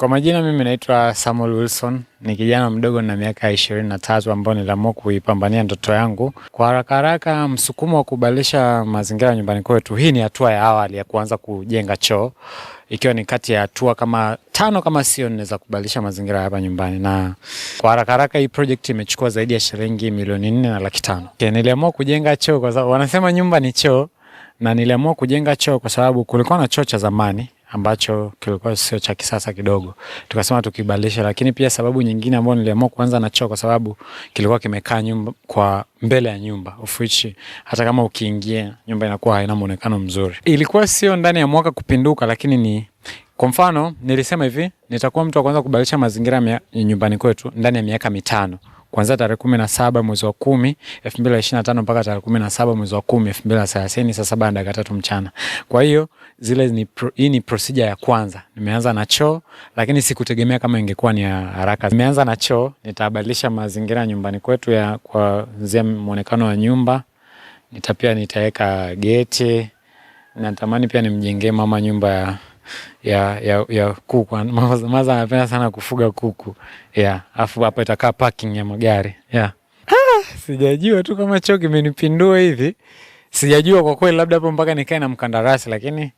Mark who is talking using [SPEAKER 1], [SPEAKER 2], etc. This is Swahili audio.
[SPEAKER 1] Kwa majina mimi naitwa Samuel Wilson, ni kijana mdogo na miaka 23 ambao niliamua kuipambania ndoto yangu. Kwa haraka haraka, msukumo wa kubadilisha mazingira nyumbani kwetu, hii ni hatua ya awali ya kuanza kujenga choo. Ikiwa ni kati ya hatua kama 5 kama sio 4 za kubadilisha mazingira hapa nyumbani. Na kwa haraka haraka hii project imechukua zaidi ya shilingi milioni 4.5. Niliamua kujenga choo kwa sababu wanasema nyumba ni choo, na niliamua kujenga choo kwa sababu kulikuwa na choo cha zamani ambacho kilikuwa sio cha kisasa kidogo. Tukasema tukibadilisha, lakini pia sababu nyingine ambayo niliamua kuanza na choo kwa sababu kilikuwa kimekaa nyumba kwa mbele ya nyumba, of which hata kama ukiingia nyumba inakuwa haina muonekano mzuri. Ilikuwa sio ndani ya mwaka kupinduka, lakini ni kwa mfano nilisema hivi, nitakuwa mtu wa kwanza kubadilisha mazingira ya nyumbani kwetu ndani ya miaka 5. Kuanzia tarehe 17 mwezi wa 10 2025 mpaka tarehe 17 mwezi wa 10 2030 saa 7:03 mchana. Kwa hiyo hii ni procedure ya kwanza. Nimeanza na choo, lakini sikutegemea kama ingekuwa ni haraka. Nimeanza na choo, nitabadilisha mazingira nyumbani kwetu ya kuanzia muonekano wa nyumba. Nitaweka geti. Natamani pia nimjengee mama nyumba ya kuku. Maza anapenda sana kufuga kuku. Afu hapa itakaa parking ya magari. Sijajua tu kama choo kimenipindua hivi. Sijajua kwa kweli, labda hapo mpaka nikae na mkandarasi, lakini